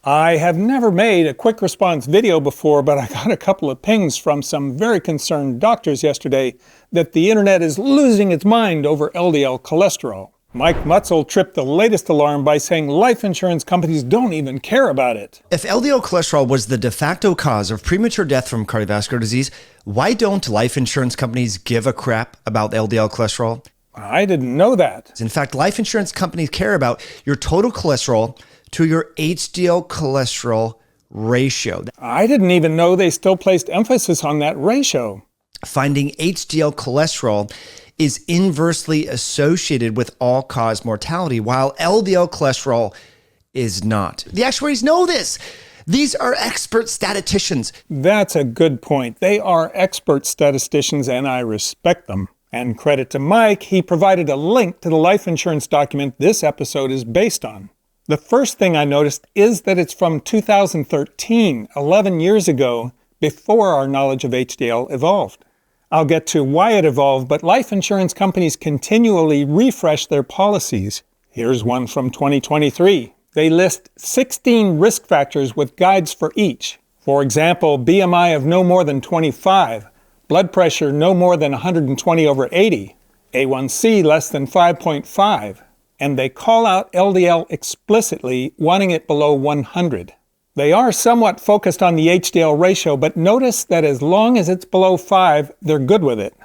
I have never made a quick response video before, but I got a couple of pings from some very concerned doctors yesterday that the internet is losing its mind over LDL cholesterol. Mike Mutzel tripped the latest alarm by saying life insurance companies don't even care about it. If LDL cholesterol was the de facto cause of premature death from cardiovascular disease, why don't life insurance companies give a crap about LDL cholesterol? I didn't know that. In fact, life insurance companies care about your total cholesterol to your HDL cholesterol ratio. I didn't even know they still placed emphasis on that ratio. Finding HDL cholesterol is inversely associated with all-cause mortality, while LDL cholesterol is not. The actuaries know this. These are expert statisticians. That's a good point. They are expert statisticians, and I respect them. And credit to Mike, he provided a link to the life insurance document this episode is based on. The first thing I noticed is that it's from 2013, 11 years ago, before our knowledge of HDL evolved. I'll get to why it evolved, but life insurance companies continually refresh their policies. Here's one from 2023. They list 16 risk factors with guides for each. For example, BMI of no more than 25, blood pressure no more than 120/80, A1C less than 5.5, and they call out LDL explicitly, wanting it below 100. They are somewhat focused on the HDL ratio, but notice that as long as it's below 5, they're good with it.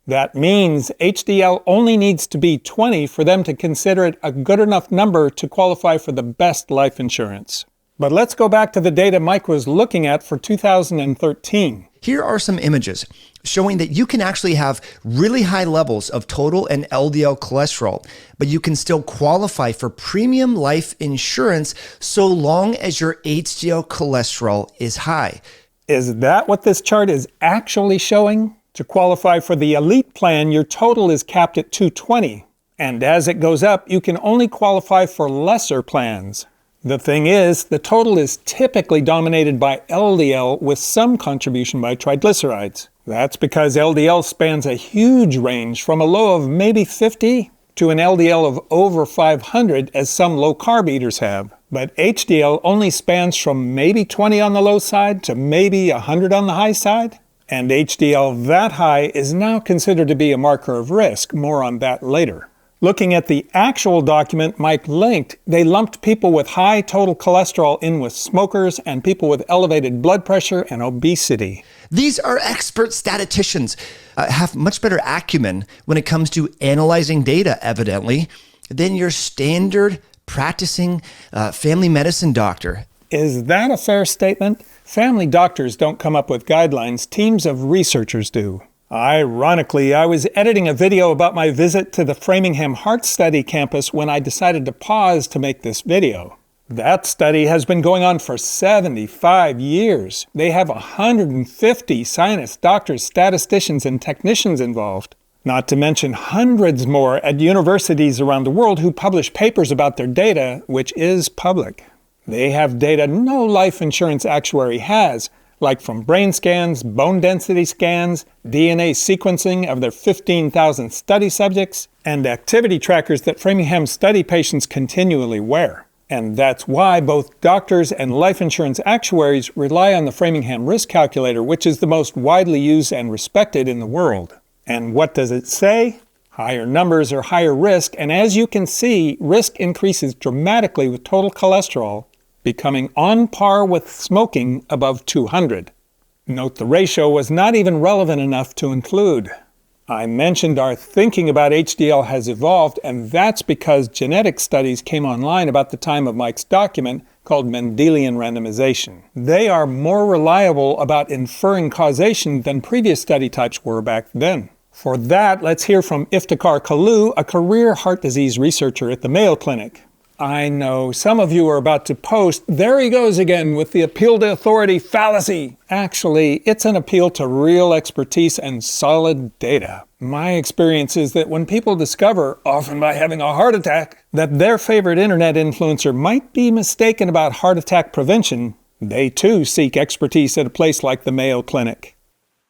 That means HDL only needs to be 20 for them to consider it a good enough number to qualify for the best life insurance. But let's go back to the data Mike was looking at for 2013. Here are some images showing that you can actually have really high levels of total and LDL cholesterol, but you can still qualify for premium life insurance so long as your HDL cholesterol is high. Is that what this chart is actually showing? To qualify for the elite plan, your total is capped at 220, and as it goes up, you can only qualify for lesser plans. The thing is, the total is typically dominated by LDL with some contribution by triglycerides. That's because LDL spans a huge range from a low of maybe 50 to an LDL of over 500 as some low-carb eaters have. But HDL only spans from maybe 20 on the low side to maybe 100 on the high side. And HDL that high is now considered to be a marker of risk. More on that later. Looking at the actual document Mike linked, they lumped people with high total cholesterol in with smokers and people with elevated blood pressure and obesity. These are expert statisticians, have much better acumen when it comes to analyzing data, evidently, than your standard practicing family medicine doctor. Is that a fair statement? Family doctors don't come up with guidelines, teams of researchers do. Ironically, I was editing a video about my visit to the Framingham Heart Study campus when I decided to pause to make this video. That study has been going on for 75 years. They have 150 scientists, doctors, statisticians, and technicians involved. Not to mention hundreds more at universities around the world who publish papers about their data, which is public. They have data no life insurance actuary has, like from brain scans, bone density scans, DNA sequencing of their 15,000 study subjects, and activity trackers that Framingham study patients continually wear. And that's why both doctors and life insurance actuaries rely on the Framingham Risk Calculator, which is the most widely used and respected in the world. And what does it say? Higher numbers are higher risk, and as you can see, risk increases dramatically with total cholesterol, becoming on par with smoking above 200. Note the ratio was not even relevant enough to include. I mentioned our thinking about HDL has evolved, and that's because genetic studies came online about the time of Mike's document called Mendelian randomization. They are more reliable about inferring causation than previous study types were back then. For that, let's hear from Iftikhar Kullo, a career heart disease researcher at the Mayo Clinic. I know some of you are about to post, there he goes again with the appeal to authority fallacy. Actually, it's an appeal to real expertise and solid data. My experience is that when people discover, often by having a heart attack, that their favorite internet influencer might be mistaken about heart attack prevention, they too seek expertise at a place like the Mayo Clinic.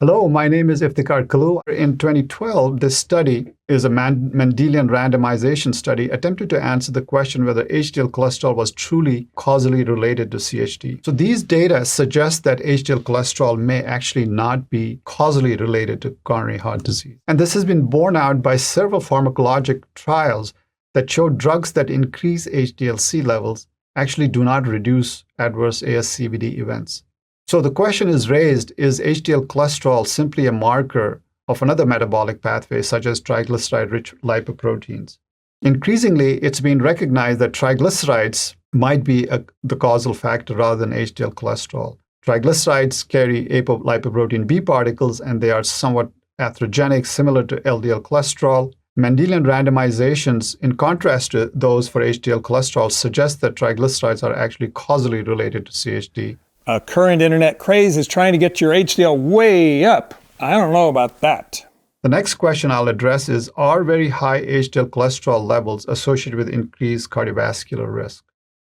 Hello, my name is Iftikhar Kullo. In 2012, this study is a Mendelian randomization study attempted to answer the question whether HDL cholesterol was truly causally related to CHD. So these data suggest that HDL cholesterol may actually not be causally related to coronary heart disease. And this has been borne out by several pharmacologic trials that show drugs that increase HDL-C levels actually do not reduce adverse ASCVD events. So the question is raised, is HDL cholesterol simply a marker of another metabolic pathway, such as triglyceride-rich lipoproteins? Increasingly, it's been recognized that triglycerides might be the causal factor rather than HDL cholesterol. Triglycerides carry apolipoprotein B particles, and they are somewhat atherogenic, similar to LDL cholesterol. Mendelian randomizations, in contrast to those for HDL cholesterol, suggest that triglycerides are actually causally related to CHD. A current internet craze is trying to get your HDL way up. I don't know about that. The next question I'll address is, are very high HDL cholesterol levels associated with increased cardiovascular risk?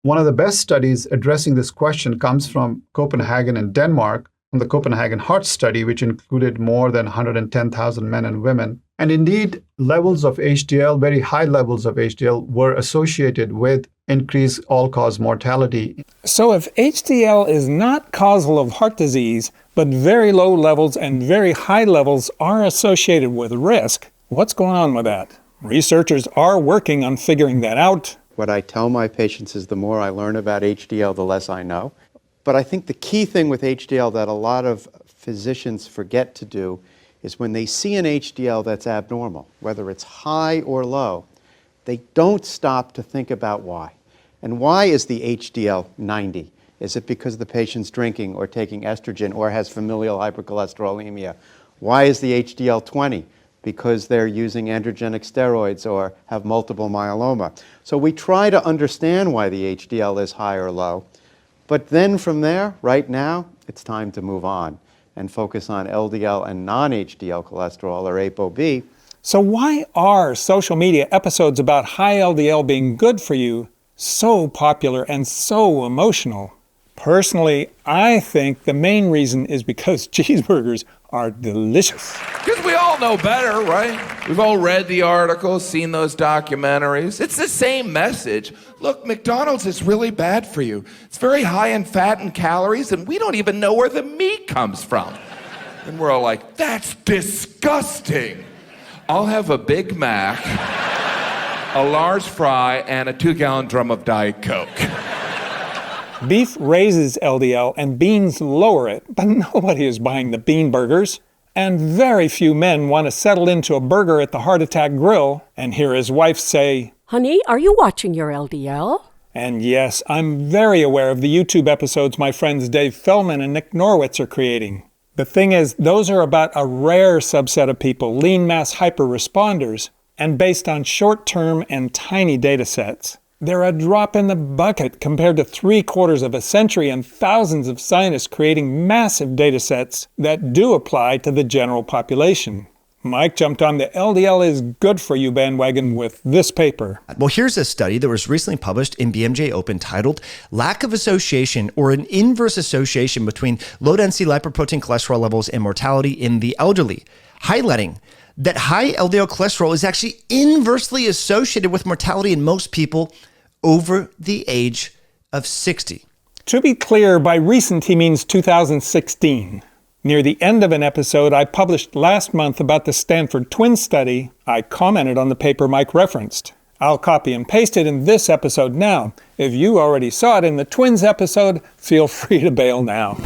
One of the best studies addressing this question comes from Copenhagen in Denmark, from the Copenhagen Heart Study, which included more than 110,000 men and women. And indeed, levels of HDL, very high levels of HDL, were associated with increased all-cause mortality. So if HDL is not causal of heart disease, but very low levels and very high levels are associated with risk, what's going on with that? Researchers are working on figuring that out. What I tell my patients is the more I learn about HDL, the less I know. But I think the key thing with HDL that a lot of physicians forget to do is when they see an HDL that's abnormal, whether it's high or low, they don't stop to think about why. And why is the HDL 90? Is it because the patient's drinking or taking estrogen or has familial hypercholesterolemia? Why is the HDL 20? Because they're using androgenic steroids or have multiple myeloma. So we try to understand why the HDL is high or low. But then from there, right now, it's time to move on and focus on LDL and non-HDL cholesterol, or ApoB. So why are social media episodes about high LDL being good for you so popular and so emotional? Personally, I think the main reason is because cheeseburgers are delicious. Because we all know better, right? We've all read the articles, seen those documentaries. It's the same message. Look, McDonald's is really bad for you. It's very high in fat and calories, and we don't even know where the meat comes from. And we're all like, that's disgusting. I'll have a Big Mac, a large fry, and a 2-gallon drum of Diet Coke. Beef raises LDL and beans lower it, but nobody is buying the bean burgers. And very few men want to settle into a burger at the Heart Attack Grill and hear his wife say, "Honey, are you watching your LDL?" And yes, I'm very aware of the YouTube episodes my friends Dave Feldman and Nick Norwitz are creating. The thing is, those are about a rare subset of people, lean mass hyper-responders, and based on short-term and tiny data sets. They're a drop in the bucket compared to 3/4 of a century and thousands of scientists creating massive data sets that do apply to the general population. Mike jumped on the LDL is good for you bandwagon with this paper. Well, here's a study that was recently published in BMJ Open titled Lack of Association or an Inverse Association Between Low-Density Lipoprotein Cholesterol Levels and Mortality in the Elderly, highlighting that high LDL cholesterol is actually inversely associated with mortality in most people over the age of 60. To be clear, by recent he means 2016. Near the end of an episode I published last month about the Stanford twin study, I commented on the paper Mike referenced. I'll copy and paste it in this episode now. If you already saw it in the twins episode, feel free to bail now.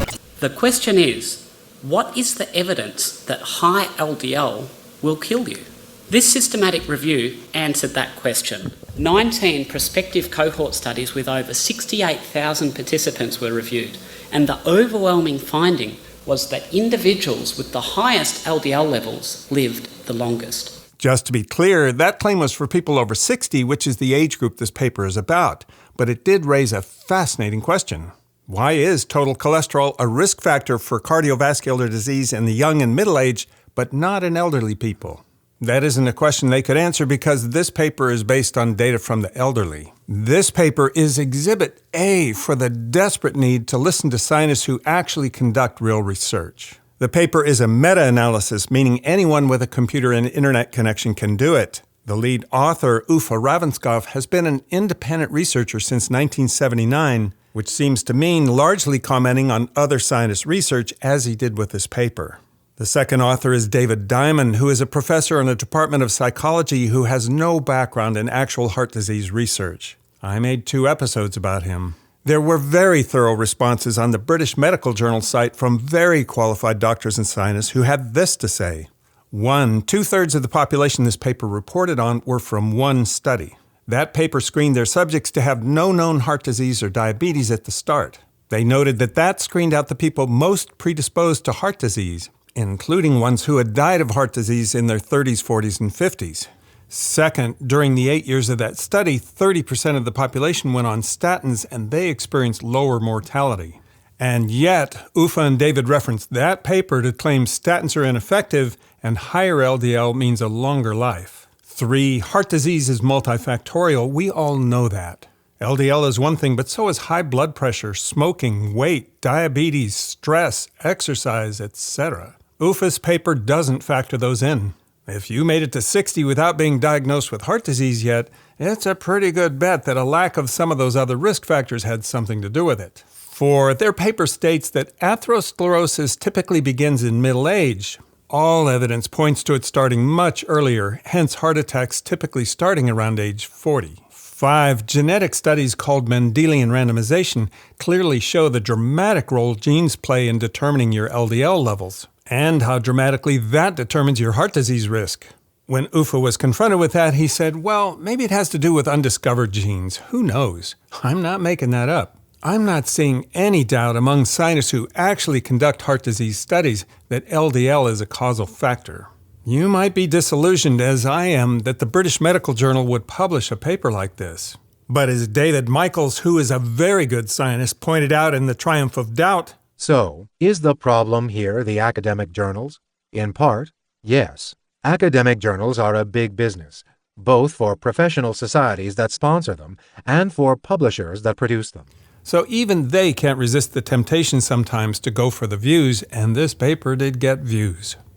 The question is, what is the evidence that high LDL will kill you? This systematic review answered that question. 19 prospective cohort studies with over 68,000 participants were reviewed, and the overwhelming finding was that individuals with the highest LDL levels lived the longest. Just to be clear, that claim was for people over 60, which is the age group this paper is about. But it did raise a fascinating question. Why is total cholesterol a risk factor for cardiovascular disease in the young and middle-aged, but not in elderly people? That isn't a question they could answer because this paper is based on data from the elderly. This paper is Exhibit A for the desperate need to listen to scientists who actually conduct real research. The paper is a meta-analysis, meaning anyone with a computer and internet connection can do it. The lead author, Uffe Ravenscoff, has been an independent researcher since 1979, which seems to mean largely commenting on other scientists' research as he did with this paper. The second author is David Diamond, who is a professor in the Department of Psychology who has no background in actual heart disease research. I made 2 episodes about him. There were very thorough responses on the British Medical Journal site from very qualified doctors and scientists who had this to say. 1, 2/3 of the population this paper reported on were from one study. That paper screened their subjects to have no known heart disease or diabetes at the start. They noted that screened out the people most predisposed to heart disease, including ones who had died of heart disease in their 30s, 40s, and 50s. Second, during the 8 years of that study, 30% of the population went on statins and they experienced lower mortality. And yet, Uffe and David referenced that paper to claim statins are ineffective and higher LDL means a longer life. 3, heart disease is multifactorial. We all know that. LDL is one thing, but so is high blood pressure, smoking, weight, diabetes, stress, exercise, etc. Uffe's paper doesn't factor those in. If you made it to 60 without being diagnosed with heart disease yet, it's a pretty good bet that a lack of some of those other risk factors had something to do with it. 4, their paper states that atherosclerosis typically begins in middle age. All evidence points to it starting much earlier, hence heart attacks typically starting around age 40. 5, genetic studies called Mendelian randomisation clearly show the dramatic role genes play in determining your LDL levels, and how dramatically that determines your heart disease risk. When Uffe was confronted with that, he said, well, maybe it has to do with undiscovered genes. Who knows? I'm not making that up. I'm not seeing any doubt among scientists who actually conduct heart disease studies that LDL is a causal factor. You might be disillusioned, as I am, that the British Medical Journal would publish a paper like this. But as David Michaels, who is a very good scientist, pointed out in The Triumph of Doubt, so, is the problem here the academic journals? In part, yes. Academic journals are a big business, both for professional societies that sponsor them and for publishers that produce them. So even they can't resist the temptation sometimes to go for the views, and this paper did get views.